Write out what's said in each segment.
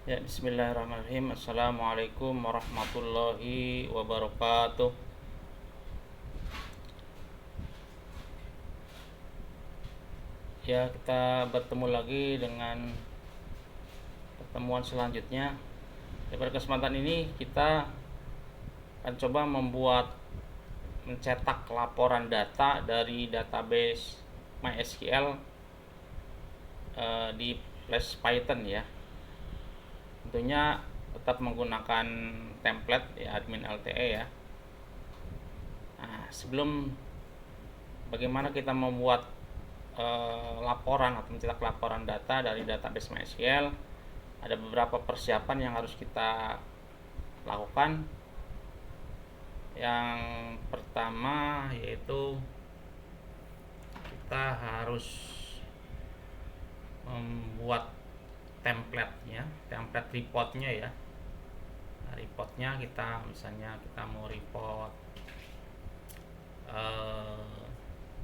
Ya, bismillahirrahmanirrahim. Assalamualaikum warahmatullahi wabarakatuh. Ya, kita bertemu lagi dengan pertemuan selanjutnya. Pada kesempatan ini kita akan coba mencetak laporan data dari database MySQL di Flash Python ya. Tentunya tetap menggunakan template ya, admin LTE ya. Nah, sebelum bagaimana kita membuat laporan atau mencetak laporan data dari database MySQL, ada beberapa persiapan yang harus kita lakukan. Yang pertama yaitu kita harus membuat template reportnya ya. Nah, reportnya kita misalnya kita mau report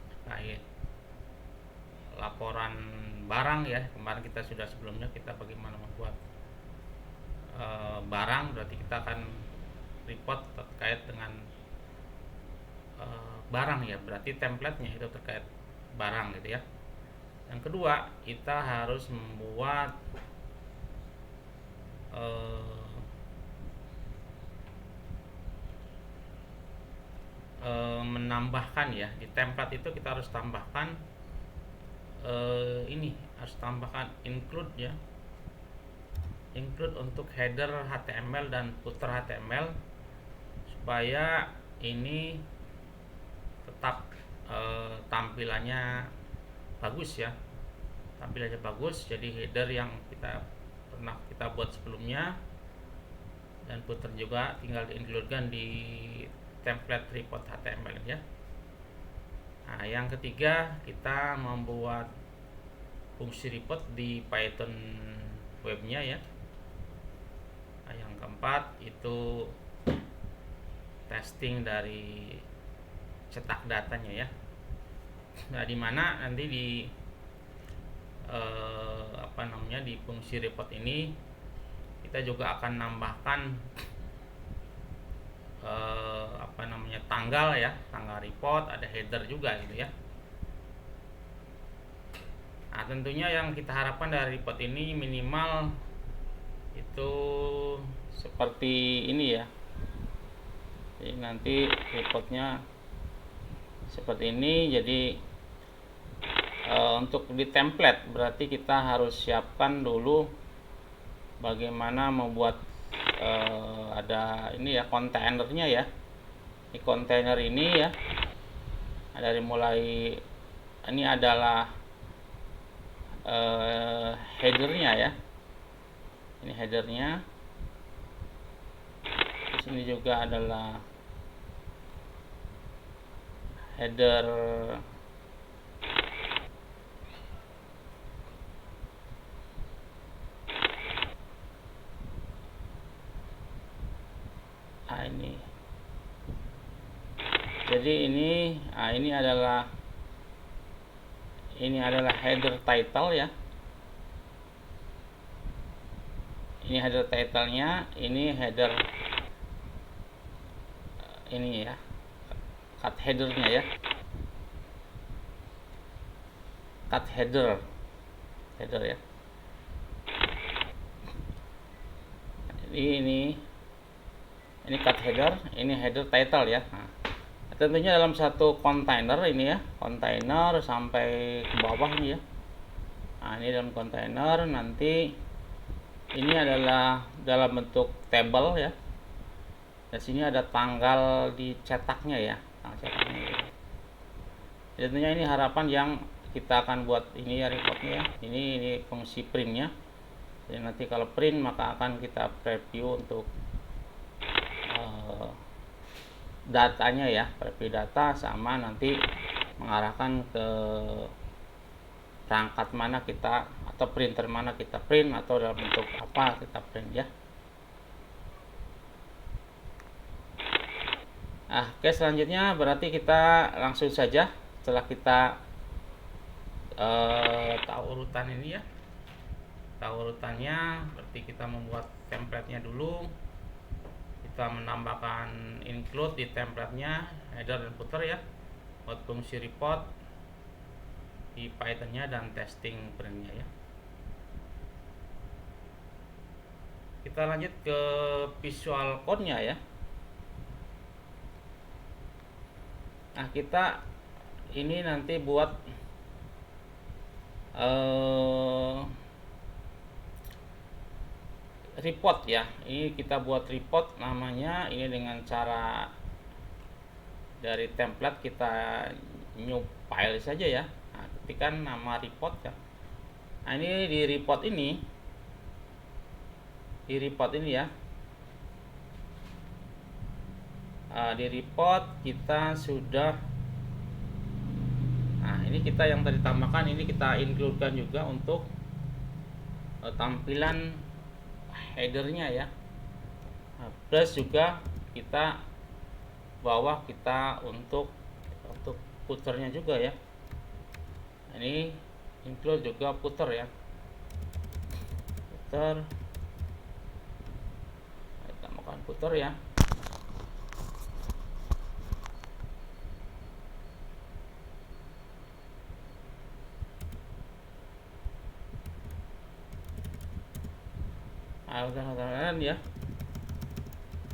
terkait laporan barang ya. Kemarin kita sudah sebelumnya kita bagaimana membuat barang, berarti kita akan report terkait dengan barang ya, berarti templatenya itu terkait barang gitu ya. Yang kedua, kita harus membuat menambahkan ya, di template itu kita harus tambahkan ini harus tambahkan include ya, include untuk header HTML dan footer HTML supaya ini tetap tampilannya bagus ya, tampilannya bagus. Jadi header yang pernah kita buat sebelumnya dan footer juga tinggal diincludekan di template report HTML ya. Nah, yang ketiga kita membuat fungsi report di Python webnya ya. Nah, yang keempat itu testing dari cetak datanya ya. Nah, di mana nanti di di fungsi report ini kita juga akan nambahkan tanggal ya, tanggal report, ada header juga gitu ya. Nah, tentunya yang kita harapkan dari report ini minimal itu seperti ini ya. Jadi nanti reportnya seperti ini. Jadi untuk di template berarti kita harus siapkan dulu bagaimana membuat ada ini ya, kontainernya ya. Di kontainer ini ya, dari mulai ini adalah headernya ya, ini headernya. Di sini juga adalah header ini. Jadi ini adalah header title ya. Ini header titlenya, ini header ini ya, cut headernya ya, cut header ya. Ini cut header, ini header title ya. Nah, tentunya dalam satu kontainer ini ya, kontainer sampai ke bawah nih ya. Nah, ini dalam kontainer, nanti ini adalah dalam bentuk table ya. Dan sini ada tanggal dicetaknya ya, tanggal cetaknya ya. Jadi tentunya ini harapan yang kita akan buat ini ya, reportnya ya. Ini fungsi printnya. Jadi nanti kalau print maka akan kita preview untuk datanya ya, preview data, sama nanti mengarahkan ke perangkat mana kita atau printer mana kita print atau dalam bentuk apa kita print ya. Nah, oke, selanjutnya berarti kita langsung saja setelah kita tahu urutan ini ya. Kita urutannya berarti kita membuat template-nya dulu, kita menambahkan include di template-nya, header dan footer ya, buat fungsi report di Python-nya dan testing print-nya ya. Kita lanjut ke Visual Code-nya ya. Nah, kita ini nanti buat report ya. Ini kita buat report namanya, ini dengan cara dari template kita new file saja ya. Nah, ketikkan nama report ya. Nah, ini di report ini ya. Di report kita sudah, nah ini kita yang tadi tambahkan, ini kita include-kan juga untuk tampilan headernya ya. Nah, plus juga kita bawah kita untuk footernya juga ya. Nah, ini include juga footer ya, footer, tambahkan footer ya. Udah ya.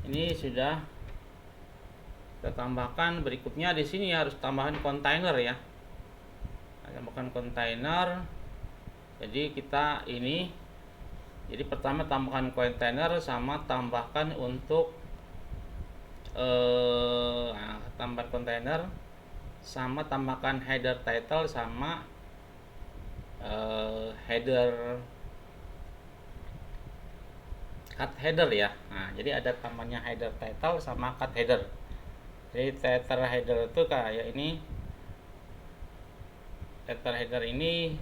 Ini sudah kita tambahkan. Berikutnya di sini harus tambahan kontainer ya. Tambahkan kontainer. Jadi kita ini, jadi pertama tambahkan kontainer sama tambahkan untuk tambahkan kontainer sama tambahkan header title sama header cut header ya. Nah, jadi ada tambahnya header title sama cut header. Jadi title header itu kayak ini. Title header ini,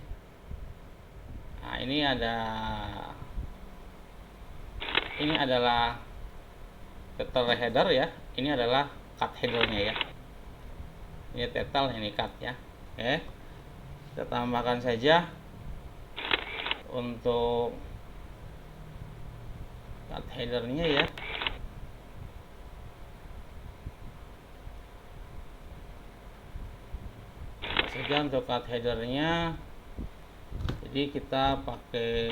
nah ini adalah title header ya. Ini adalah cut headernya ya. Ini title, ini cut ya. Oke. Kita tambahkan saja untuk cut headernya ya. Saja untuk cut headernya. Jadi kita pakai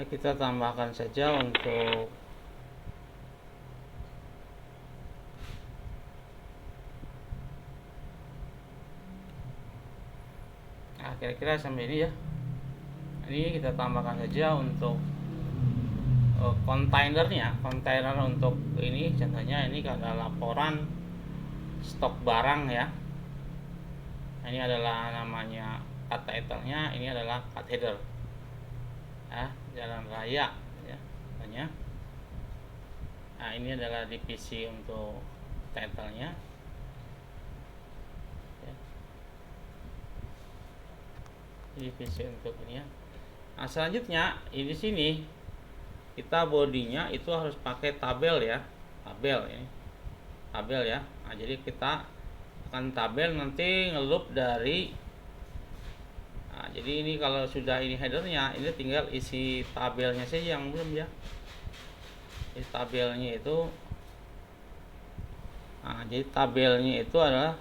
kita tambahkan saja untuk kira-kira sampai ini ya. Ini kita tambahkan saja untuk kontainernya, kontainer untuk ini contohnya ini adalah laporan stok barang ya. Ini adalah namanya cut title-nya, ini adalah cut header ya, jalan raya ya contohnya. Nah, ini adalah divisi untuk title-nya ya. Divisi untuk ini ya. Nah, selanjutnya di sini kita bodinya itu harus pakai tabel ya, tabel ini, tabel ya. Nah, jadi kita akan tabel nanti ngeloop dari, nah, jadi ini kalau sudah ini headernya, ini tinggal isi tabelnya saja yang belum ya. Jadi tabelnya itu, nah jadi tabelnya itu adalah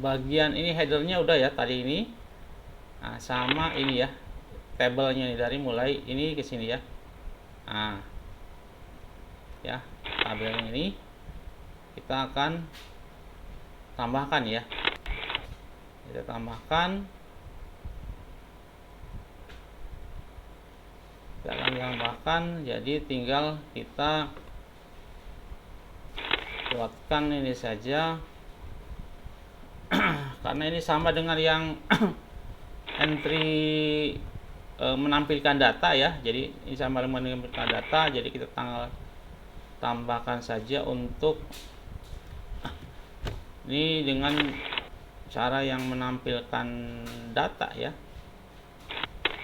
bagian ini headernya udah ya tadi ini. Nah, sama ini ya, tabelnya ini dari mulai ini ke sini ya. Nah, ya tabelnya ini kita akan tambahkan ya. Kita tambahkan, kita akan tambahkan. Jadi tinggal kita buatkan ini saja. Karena ini sama dengan yang entry menampilkan data ya. Jadi ini sama dengan menampilkan data. Jadi kita tambahkan saja untuk Ini dengan cara yang menampilkan data ya.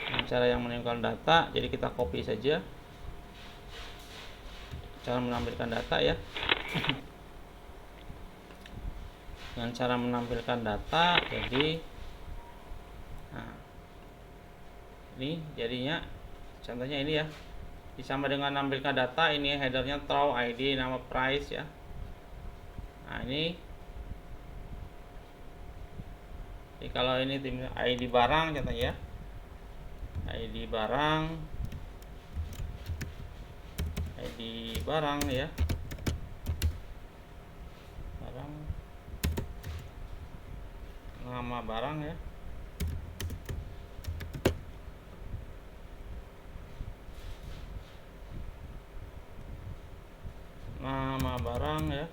Dengan cara yang menampilkan data, jadi kita copy saja cara menampilkan data ya. Dengan cara menampilkan data, jadi nah, ini jadinya contohnya ini ya, sama dengan menampilkan data. Ini headernya throw ID, nama, price ya. Nah ini kalau ini tim ID barang contohnya ya, ID barang ya, barang, nama barang ya, nama barang ya,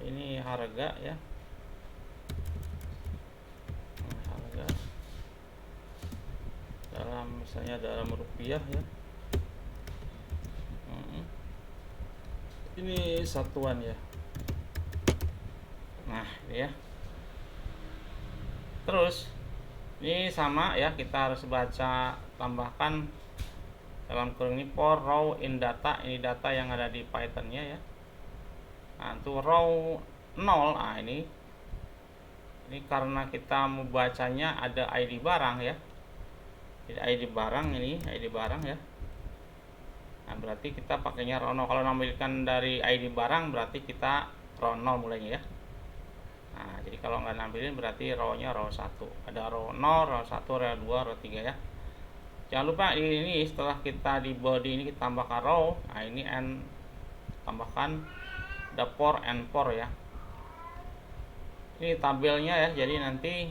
ini harga ya, harga dalam misalnya dalam rupiah ya. Ini satuan ya. Nah ini ya. Terus ini sama ya, kita harus baca tambahkan dalam kurung ini for row in data, ini data yang ada di Python-nya ya. Nah untuk row 0, nah ini karena kita membacanya ada ID barang ya. Jadi ID barang, ini ID barang ya. Nah berarti kita pakainya row 0. Kalau nampilkan dari ID barang berarti kita row 0 mulainya ya. Nah jadi kalau nggak nampilin berarti row-nya row 1. Ada row 0, row 1, row 2, row 3 ya. Jangan lupa ini setelah kita di body ini kita tambahkan row. Nah ini and tambahkan the for and for ya. Ini tabelnya ya, jadi nanti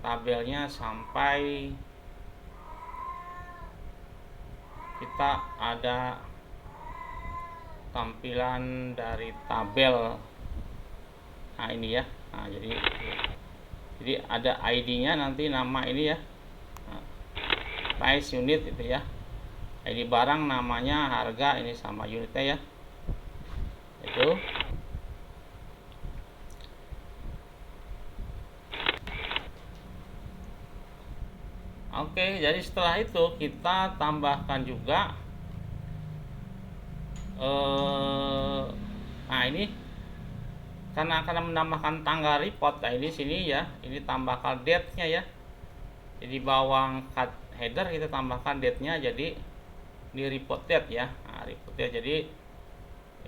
tabelnya sampai kita ada tampilan dari tabel. Nah ini ya. Nah jadi ada ID-nya nanti, nama ini ya. Nah, price unit itu ya. ID barang namanya, harga ini sama unitnya ya. Itu. Oke, jadi setelah itu kita tambahkan juga nah ini karena akan menambahkan tanggal report. Nah ini sini ya, ini tambahkan date-nya ya. Jadi bawah cut header kita tambahkan date-nya, jadi di report date ya. Nah, report date, jadi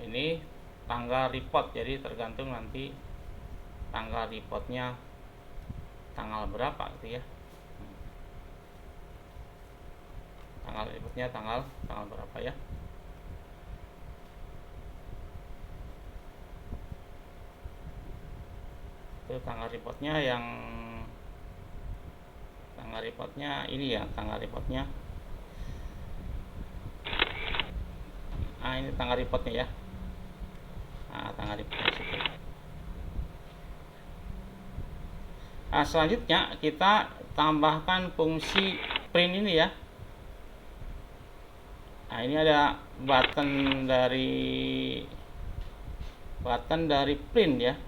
ini tanggal report, jadi tergantung nanti tanggal reportnya tanggal berapa gitu ya. Tanggal reportnya tanggal berapa ya. Itu tanggal reportnya yang ini ya, tanggal reportnya. Nah ini tanggal reportnya ya. Nah tanggal reportnya situ. Nah selanjutnya kita tambahkan fungsi print ini ya. Nah ini ada button dari print ya.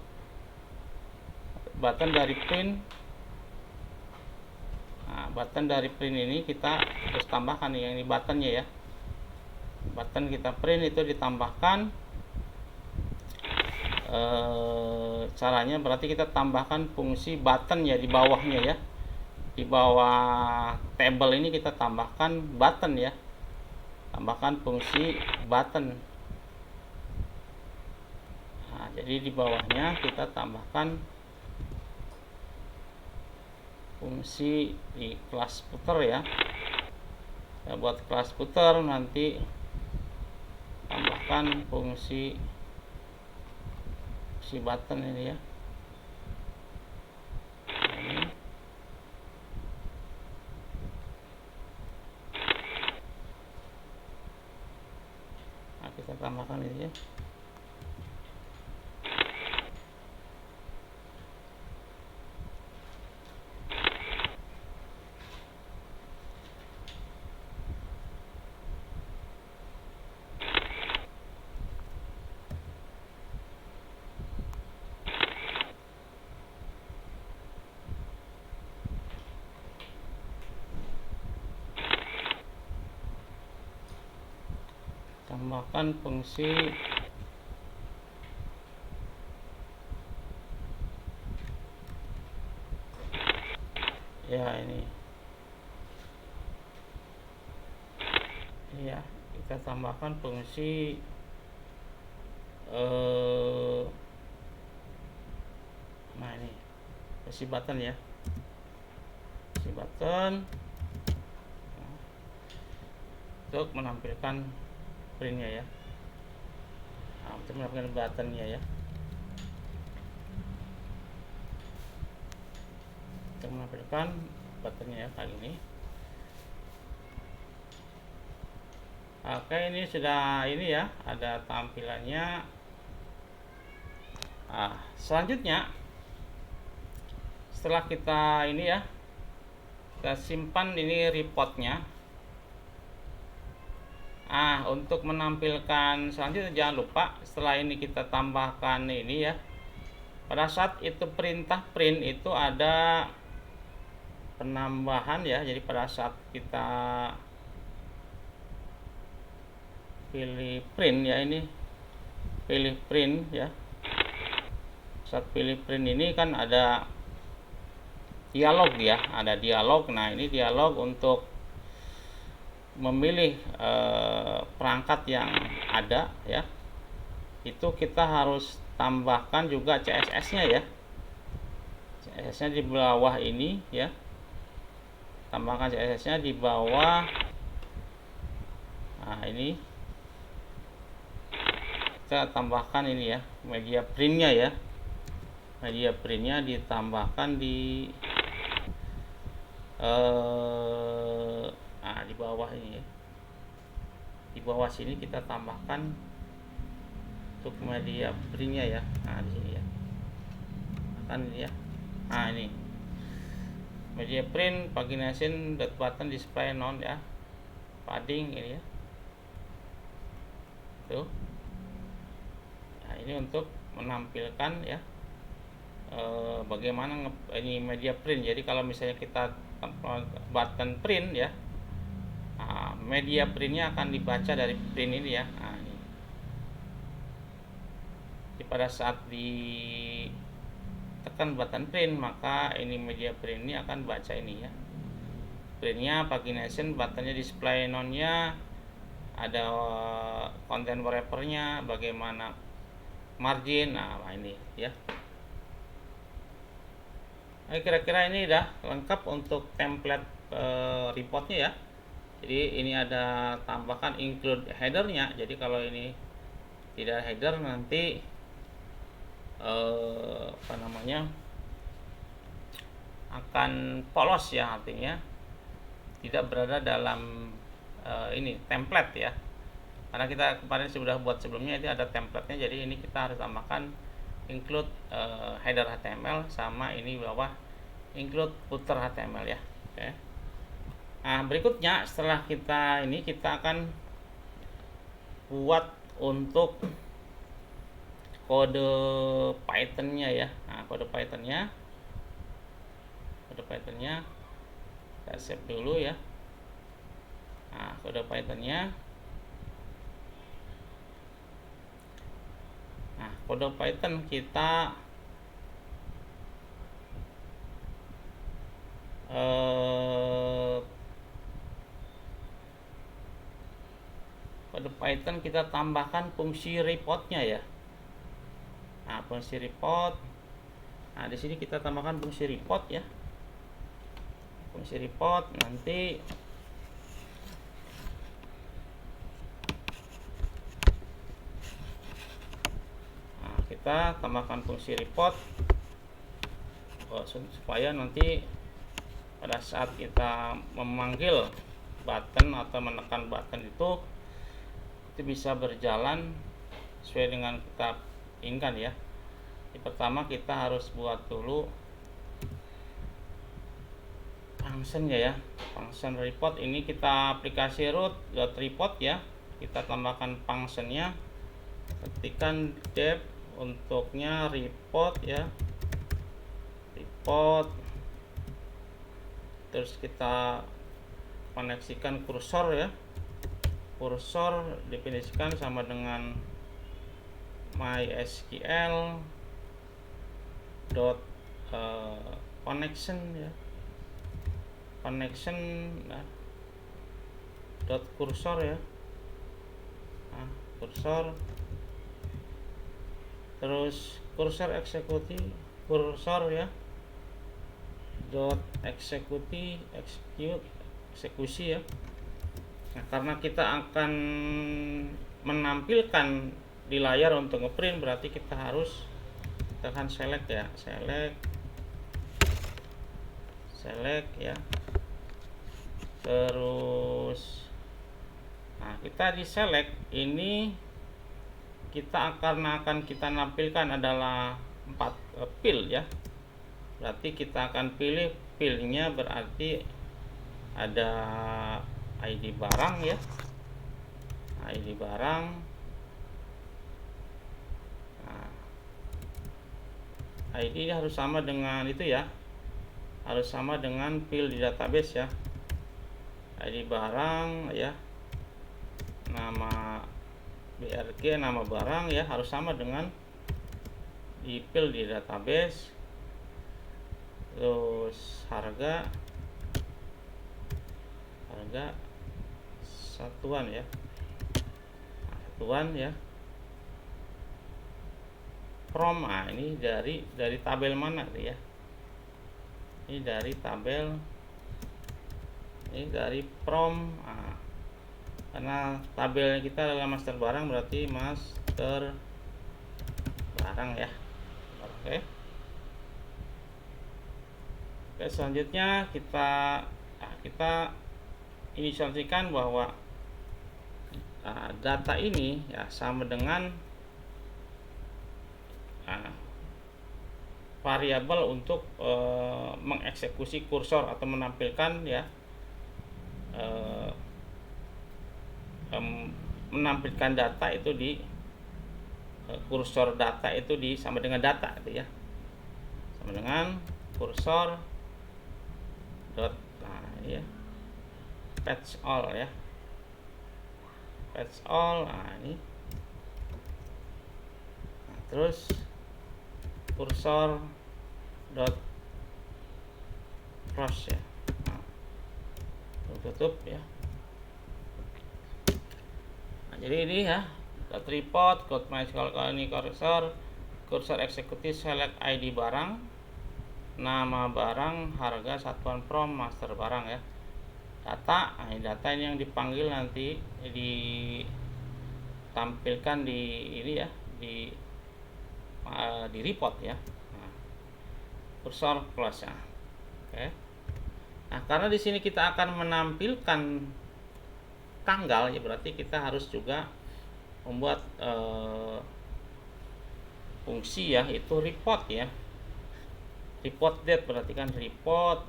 Button dari print. Nah, button dari print ini kita harus tambahkan nih, yang ini buttonnya ya. Button kita print itu ditambahkan. Caranya berarti kita tambahkan fungsi button ya di bawahnya ya. Di bawah table ini kita tambahkan button ya. Tambahkan fungsi button. Nah, jadi di bawahnya kita tambahkan fungsi di kelas footer ya. Nah, buat kelas footer nanti tambahkan fungsi button ini ya. Ini. Nah, kita tambahkan ini ya. tambahkan fungsi ya ini ya, kita tambahkan fungsi nah ini fungsi button ya, fungsi button untuk menampilkan printnya ya. Nah, untuk menampilkan buttonnya ya, untuk menampilkan buttonnya ya kali ini. Oke, ini sudah ini ya, ada tampilannya. Selanjutnya setelah kita ini ya, kita simpan ini reportnya. Untuk menampilkan selanjutnya jangan lupa setelah ini kita tambahkan ini ya, pada saat itu perintah print itu ada penambahan ya. Jadi pada saat kita pilih print ya, ini pilih print ya, saat pilih print ini kan ada dialog ya, ada dialog. Nah ini dialog untuk memilih perangkat yang ada ya, itu kita harus tambahkan juga CSS nya ya, CSS nya di bawah ini ya, tambahkan CSS nya di bawah. Nah ini kita tambahkan ini ya, media printnya ya, media printnya ditambahkan di di bawah ini ya, di bawah sini kita tambahkan untuk media printnya ya. Nah di sini ya, akan ini ya. Nah ini media print pagination dot button display none ya, padding ini ya, tuh. Nah ini untuk menampilkan ya bagaimana ini media print. Jadi kalau misalnya kita button print ya, media printnya akan dibaca dari print ini ya. Nah, ini. Jadi pada saat ditekan button print, maka ini media print ini akan baca ini ya, printnya pagination, buttonnya display none-nya, ada content wrapper-nya, bagaimana margin. Nah ini ya. Kira-kira ini udah lengkap untuk template reportnya ya. Jadi ini ada tambahkan include headernya. Jadi kalau ini tidak header nanti akan polos ya, artinya tidak berada dalam ini template ya, karena kita kemarin sudah buat sebelumnya itu ada templatenya. Jadi ini kita harus tambahkan include header HTML sama ini bawah include footer HTML ya. Oke. Nah berikutnya setelah kita ini, kita akan buat untuk kode Python-nya ya. Nah kode Python-nya kita save dulu ya. Nah kode Python-nya, nah kode Python kita kode Python kita tambahkan fungsi report-nya ya. Nah fungsi report, nah di sini kita tambahkan fungsi report ya, fungsi report. Nanti kita tambahkan fungsi report supaya nanti pada saat kita memanggil button atau menekan button itu bisa berjalan sesuai dengan kita inginkan ya. Yang pertama kita harus buat dulu functionnya ya, function report. Ini kita aplikasi root.report ya, kita tambahkan functionnya, ketikkan def untuknya report ya, report, terus kita koneksikan kursor ya, kursor definisikan sama dengan mysql dot connection ya, connection dot kursor ya, kursor, terus kursor kursor ya, dot eksekusi ya. Nah, karena kita akan menampilkan di layar untuk ngeprint, berarti kita harus tekan select ya, select ya, terus nah kita di select ini kita akan kita nampilkan adalah 4 field ya, berarti kita akan pilih fieldnya, berarti ada ID barang ya, ID barang. Nah, ID harus sama dengan itu ya, harus sama dengan field di database ya, ID barang ya, nama BRG, nama barang ya, harus sama dengan di field di database. Terus harga satuan ya, satuan ya. From, ini dari tabel mana nih ya, ini dari tabel, ini dari from. Karena tabelnya kita adalah master barang, berarti master barang ya. Oke, selanjutnya kita inisialisasikan bahwa data ini ya sama dengan variabel untuk mengeksekusi kursor atau menampilkan ya, menampilkan data itu di kursor data itu sama dengan data itu ya, sama dengan kursor dot ini ya, patch all ya, patch all. Ini terus kursor dot cross ya, tutup ya. Jadi ini ya, dot report, code MySQL, kalau ini kursor eksekutif, select ID barang, nama barang, harga, satuan from, master barang ya. Data, ini data ini yang dipanggil nanti ditampilkan di ini ya, di report ya. Kursor close ya. Oke. Nah, karena di sini kita akan menampilkan tanggal ya, berarti kita harus juga membuat fungsi ya, itu report ya, report date, berarti kan report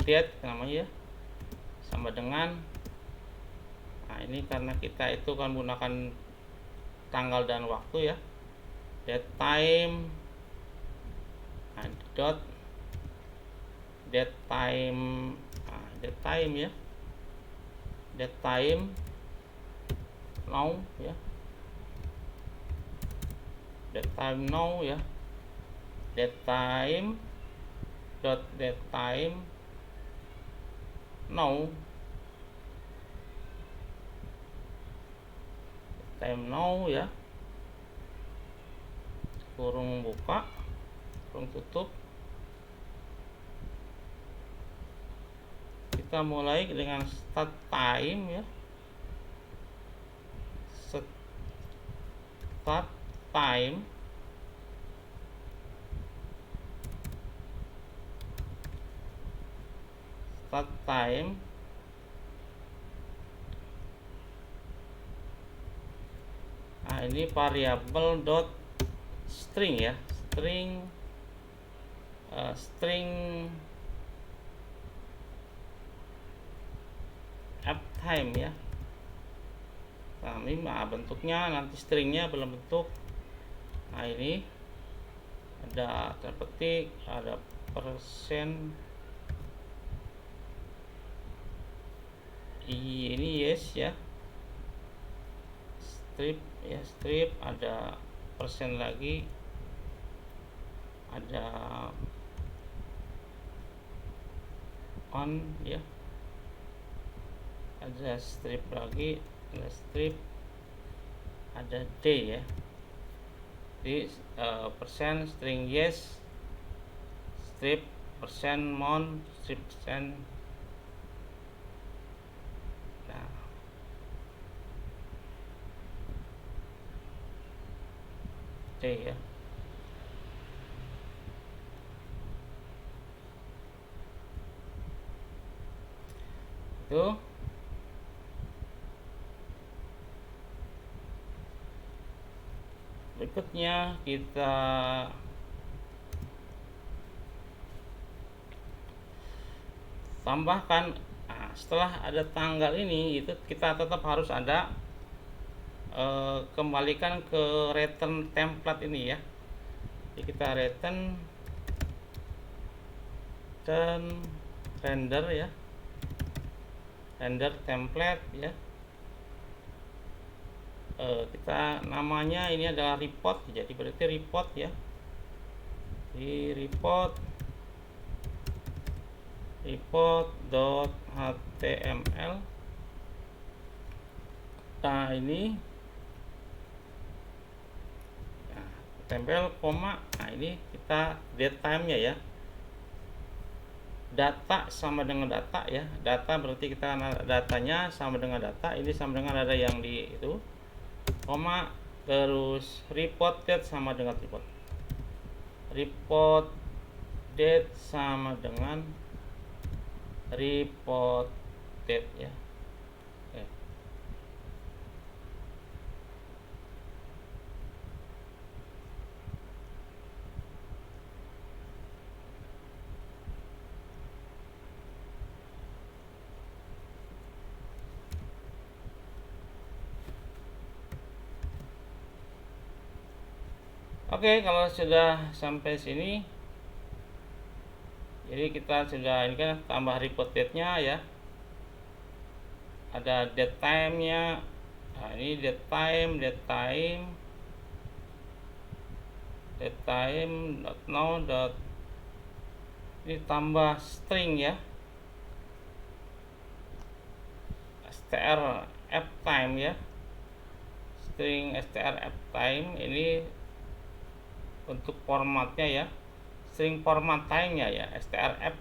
date namanya ya, sama dengan ini karena kita itu kan menggunakan tanggal dan waktu ya, date time dot date time ya, date time now ya, date time now ya, date time dot date time now, time now ya, kurung buka kurung tutup. Kita mulai dengan start time ya, start time ini variabel dot string ya, string uptime ya. Nah, ini bentuknya nanti stringnya belum bentuk. Nah, ini ada terpetik, ada persen ini yes ya, strip ya, strip ada persen lagi, ada on ya, ada strip lagi, ada strip, ada D ya. Jadi persen string yes, strip persen mon, strip persen. Nah, D ya. Itu berikutnya kita tambahkan. Nah, setelah ada tanggal ini, itu kita tetap harus ada kembalikan ke return template ini ya. Jadi kita return dan render ya, render template ya. Kita namanya ini adalah report, jadi berarti report ya, di report report.html. Nah ini tempel koma. Nah ini kita datetime nya ya, data sama dengan data ya, data berarti kita datanya sama dengan data, ini sama dengan ada yang di itu, koma, terus report date sama dengan report date sama dengan report date ya. Oke, kalau sudah sampai sini, jadi kita sudah ini kan tambah report date-nya ya. Ada date time-nya. Nah, ini date time now dot, ini tambah string ya. str f time ya. String str f time ini untuk formatnya ya, string format time-nya ya, strf.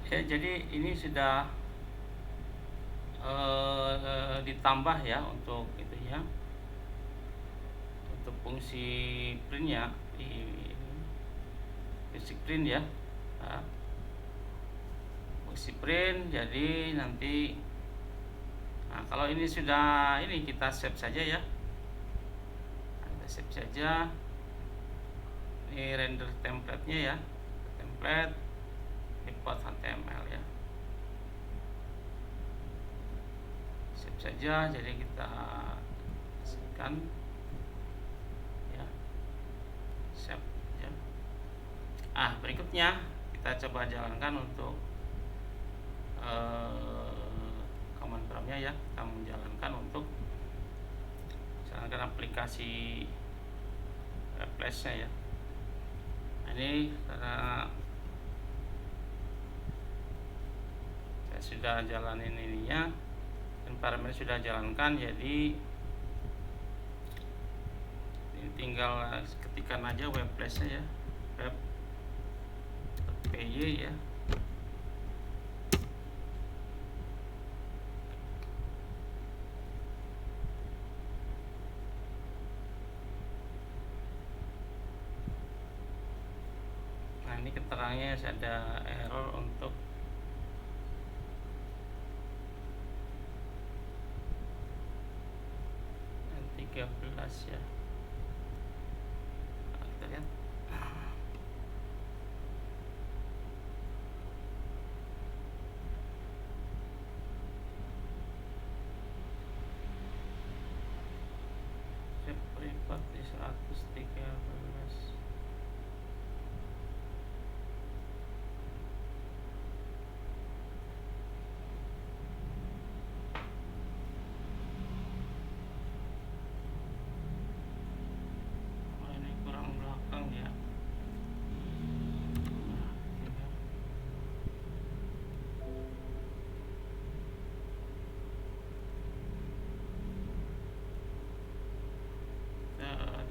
Ya, jadi ini sudah ditambah ya untuk itu ya, untuk fungsi printnya. print ya. Nah, box print, jadi nanti kalau ini sudah, ini kita save saja ya. Kita save saja. Ini render template-nya ya, template import HTML ya. Save saja, jadi kita kasihkan ya, save ya. Berikutnya kita coba jalankan untuk command prompt-nya ya. Kita menjalankan untuk jalankan aplikasi replace-nya ya. Ini karena saya sudah jalanin ininya dan parameter sudah jalankan, jadi ini tinggal ketikkan aja web place-nya ya, web py ya. Ini keterangannya ada error untuk yang 13 ya. Kita lihat. Report di 113.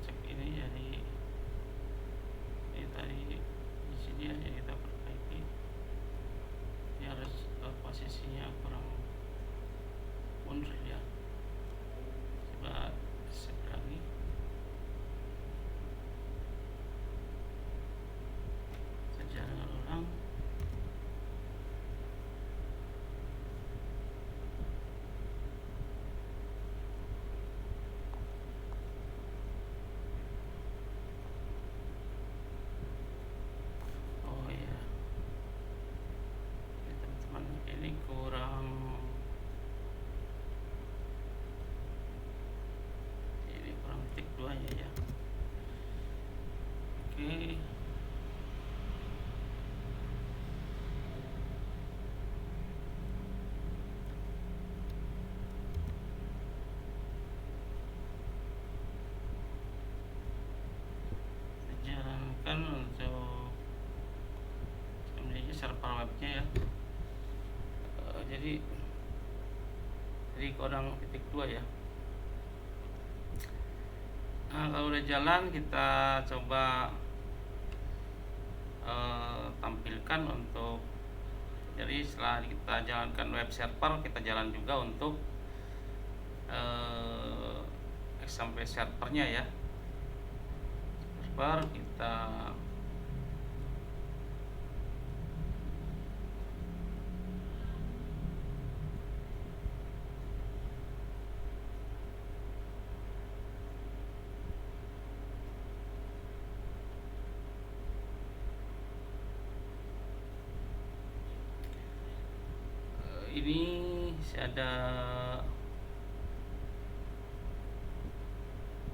Cek ini jadi ini tadi di sini aja kita perbaiki. Ini harus posisinya kurang mundur ya. Coba save lagi. Saya jalan ulang. Kurang titik 2 ya. Oke. Jalankan untuk server webnya ya. Jadi kurang titik 2 ya. Kalau udah jalan, kita coba tampilkan untuk, jadi setelah kita jalankan web server, kita jalan juga untuk sampai servernya ya. Server kita ini ada,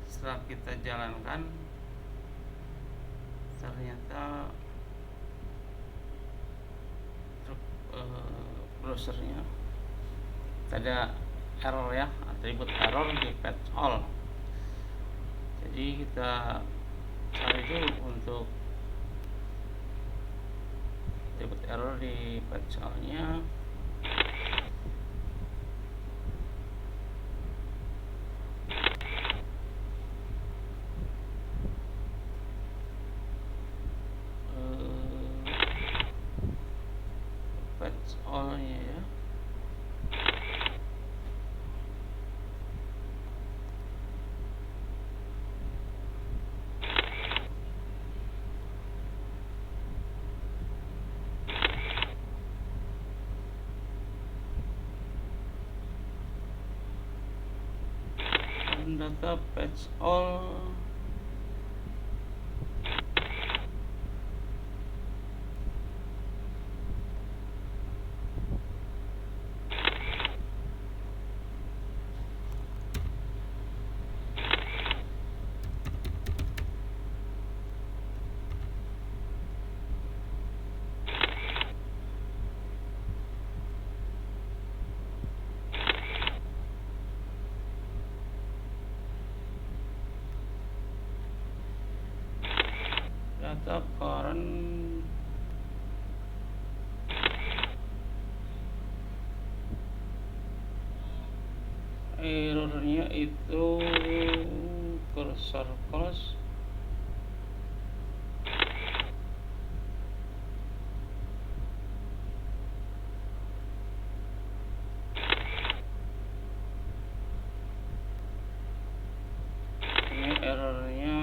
setelah kita jalankan ternyata browsernya ada error ya, atribut error di patch all. Jadi kita cari dulu untuk atribut error di patch all nya. Patch all nya ya. data patch all. Data current errornya itu cursor close. Ini errornya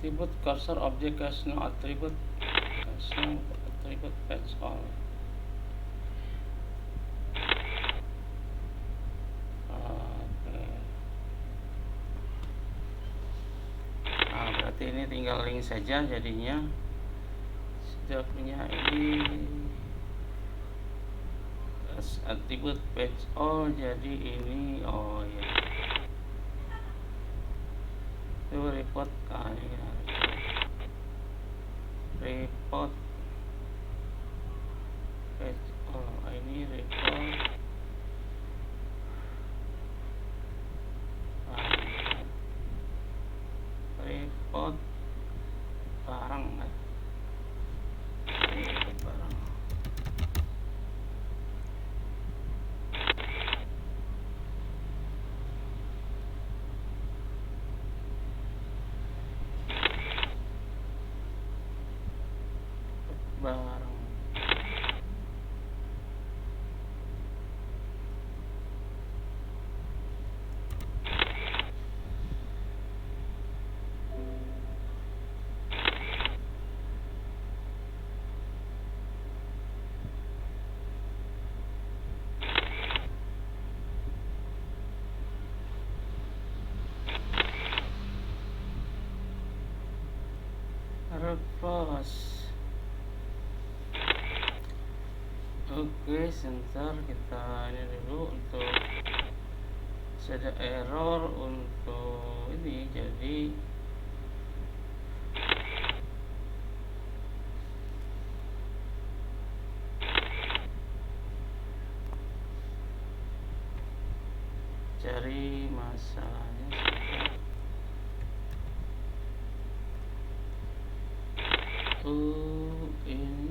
attribute cursor object has no attribute patch all. Berarti ini tinggal link saja jadinya. Sudah punya ini attribute patch all, jadi ini oh ya, itu report ya. Report patch all, ini report report barang barang. Reverse. Oke, sebentar kita ini dulu untuk ada error untuk ini, jadi cari masalahnya sudah. Ini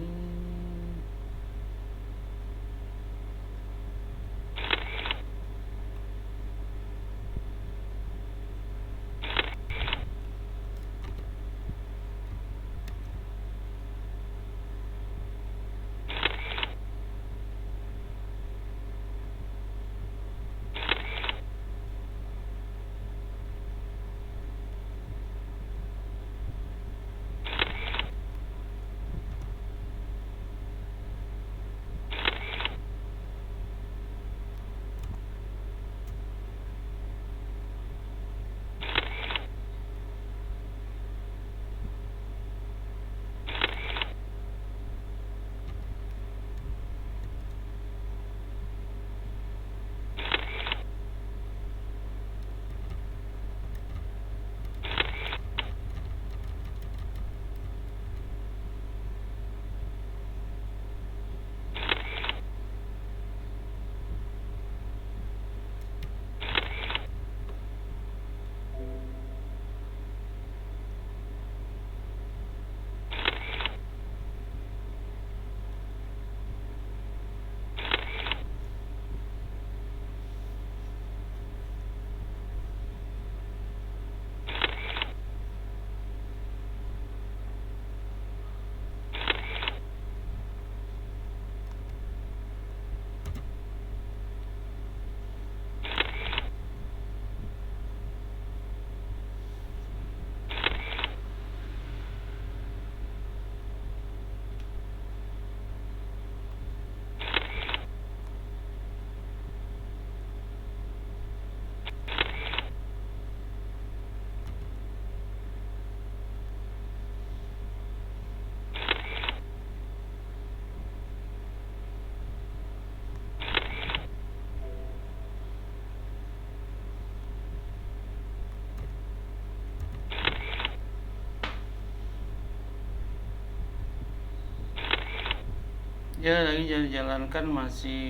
lagi jalankan masih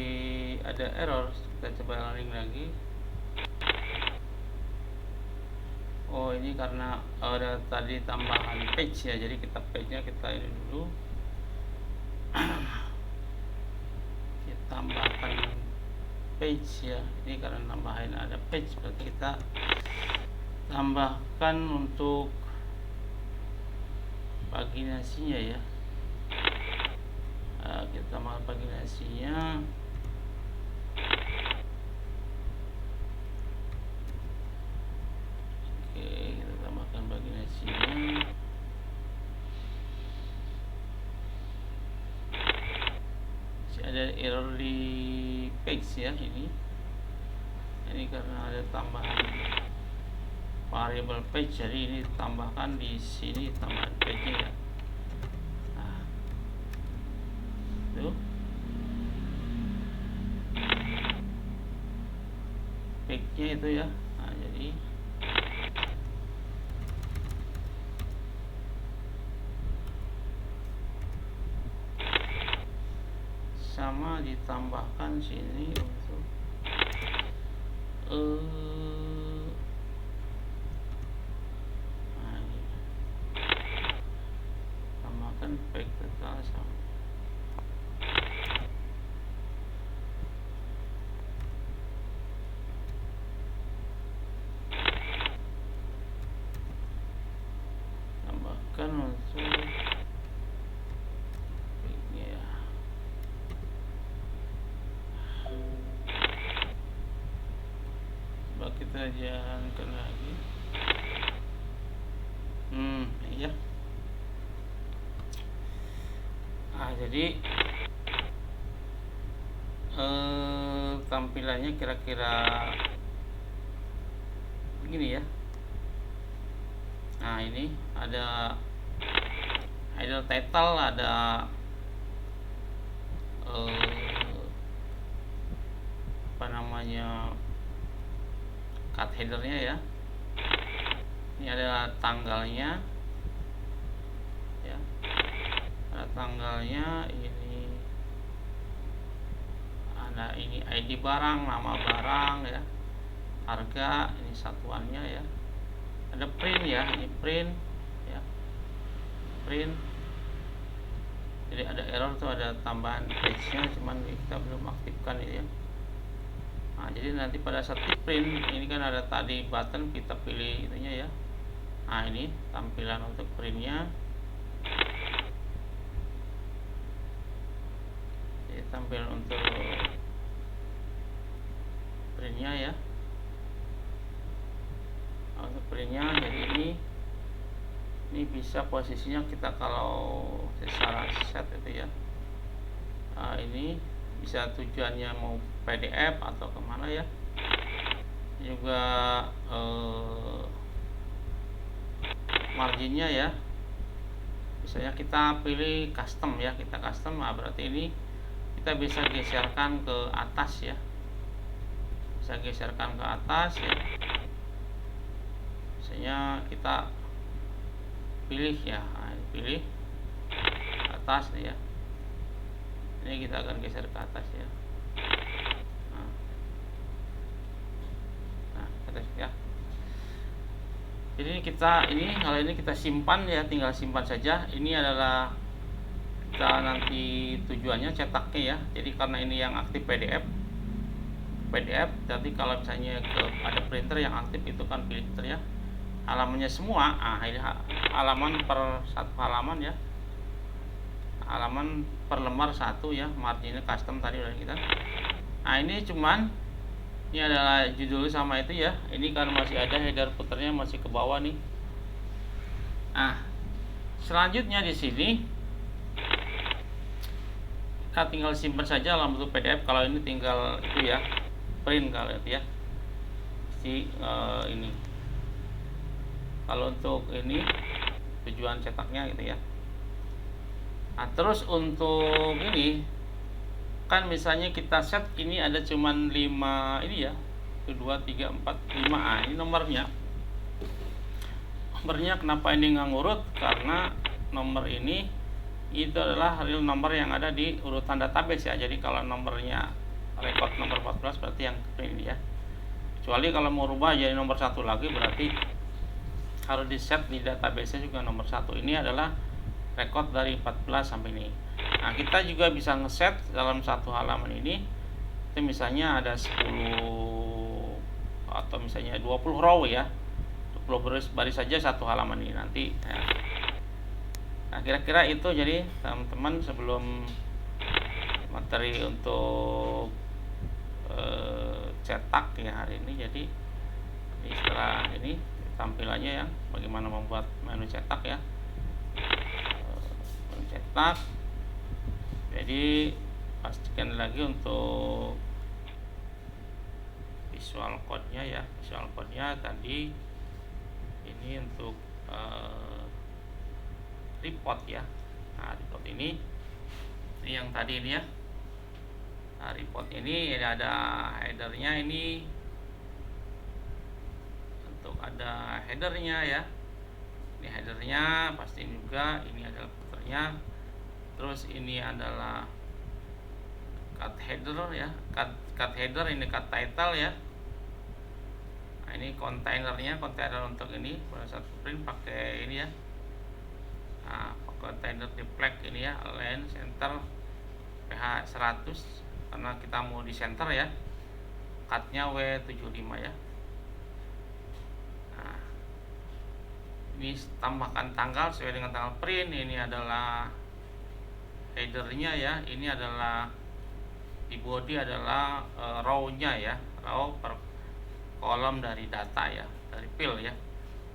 ada error. Kita coba running lagi. Oh, ini karena ada tadi tambahan page ya, jadi kita page-nya kita ini dulu. Kita tambahkan page ya, ini karena nambahin ada page, berarti kita tambahkan untuk paginasinya ya. Kita tambahkan paginasinya. Oke, kita tambahkan paginasinya. Masih ada error di page ya, ini karena ada tambahan variable page, jadi ini tambahkan di sini, tambahan page nya ya. Nah, tuh page nya itu ya. Nah, jadi sama ditambahkan sini untuk nah, ini. Tambahkan page total sama. Tambahkan untuk kita jalankan lagi. Iya. Jadi tampilannya kira-kira begini ya. Nah, ini ada header title, ada apa namanya, cut headernya ya. Ini adalah tanggalnya ya, ada tanggalnya, ini ada ini ID barang, nama barang ya, harga, ini satuannya ya. Ada print ya, ini print ya, print. Jadi ada error tuh, ada tambahan page nya, cuman kita belum aktifkan ini ya. Nah, jadi nanti pada saat di print ini kan ada tadi button, kita pilih itunya ya. Nah, ini tampilan untuk printnya. Jadi tampilan untuk printnya ya. Nah, untuk printnya, jadi ini bisa posisinya kita kalau secara set itu ya. Nah, ini bisa tujuannya mau PDF atau kemana ya, juga marginnya ya. Misalnya kita pilih custom ya, kita custom, nah berarti ini kita bisa geserkan ke atas ya, bisa geserkan ke atas ya. Misalnya kita pilih ya, nah, pilih atas nih ya, ini kita akan geser ke atas ya. Nah, atas ya. Jadi hal ini kita simpan ya, tinggal simpan saja. Ini adalah kita nanti tujuannya cetaknya ya. Jadi karena ini yang aktif PDF, jadi kalau misalnya ada printer yang aktif itu kan printer ya, halamannya semua. Ini halaman per satu halaman ya, halaman per lembar satu ya, marginnya custom tadi udah kita. Nah, ini cuman ini adalah judul sama itu ya. Ini kan masih ada header footernya, masih ke bawah nih. Nah, selanjutnya di sini kita tinggal simpan saja dalam bentuk PDF. Kalau ini tinggal itu ya, print kalau itu ya. Ini. Kalau untuk ini tujuan cetaknya gitu ya. Nah, terus untuk ini kan misalnya kita set ini ada cuman 5 ini ya, 1 2 3 4 5. Ini nomornya kenapa ini nggak ngurut, karena nomor ini itu adalah real nomor yang ada di urutan database ya. Jadi kalau nomornya record nomor 14 berarti yang ini ya. Kecuali kalau mau rubah jadi nomor 1 lagi, berarti harus di set di database juga nomor 1. Ini adalah record dari 14 sampai ini. Nah, kita juga bisa ngeset dalam satu halaman ini. Itu misalnya ada 10 atau misalnya 20 row ya. 20 baris saja satu halaman ini nanti ya. Nah, kira-kira itu. Jadi teman-teman, sebelum materi untuk cetak ya hari ini, jadi setelah ini tampilannya ya, bagaimana membuat menu cetak ya. Menu cetak, jadi pastikan lagi untuk visual code-nya ya. Visual code-nya tadi ini untuk report ya. Nah, report ini yang tadi ini ya. Nah, report ini ada headernya, ini untuk ada headernya ya. Ini headernya pasti juga, ini adalah footernya. Terus ini adalah cut header ya, cut header, ini cut title ya. Nah, ini kontainernya, kontainer untuk ini pada saat print pakai ini ya. Nah, kontainer di flag ini ya, align center pH 100 karena kita mau di center ya. Cutnya W75 ya. Nah, ini tambahkan tanggal sesuai dengan tanggal print. Ini adalah headernya ya. Ini adalah di body adalah row-nya ya, row per kolom dari data ya, dari field ya.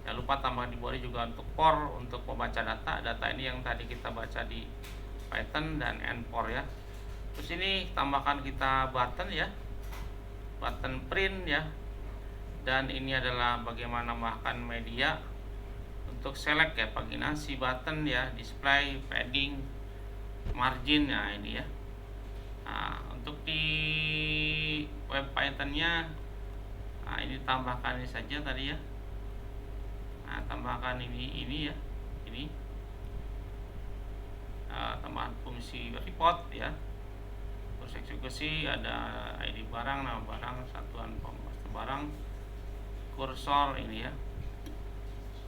Jangan lupa tambah di body juga untuk for, untuk membaca data ini yang tadi kita baca di Python dan enfor ya. Terus ini tambahkan kita button ya, button print ya. Dan ini adalah bagaimana bahkan media untuk select ya, paginasi button ya, display, padding, margin. Nah, ini ya. Nah, untuk di web Python-nya, nah ini tambahkan ini saja tadi ya. Nah, tambahkan ini ya, ini tambahan fungsi report ya. Terus eksekusi ada ID barang, nama barang, satuan pemaster barang, kursor ini ya.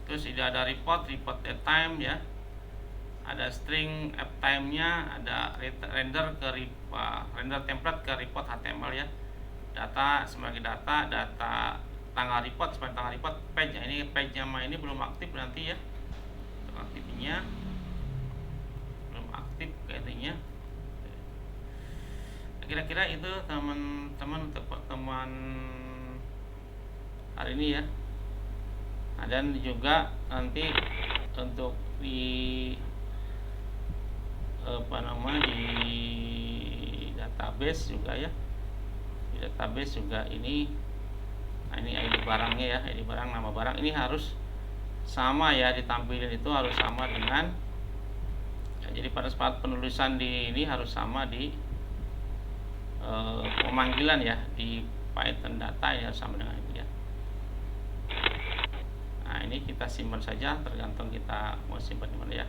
Terus ini ada report at time ya. Ada string time nya, ada render template ke report HTML ya. Data sebagai data tanggal report sebagai tanggal report, page. Ini page-nya ini belum aktif nanti ya. Untuk aktifnya belum aktif kayaknya. Kira-kira itu teman-teman untuk pertemuan hari ini ya. Nah, dan juga nanti untuk di di database juga ya. Di database juga ini. Nah, ini ID barangnya ya, ID barang, nama barang ini harus sama ya, ditampilin itu harus sama dengan ya, jadi pada saat penulisan di ini harus sama di pemanggilan ya, di Python data ya harus sama dengan ini ya. Nah, ini kita simpan saja, tergantung kita mau simpan di mana ya.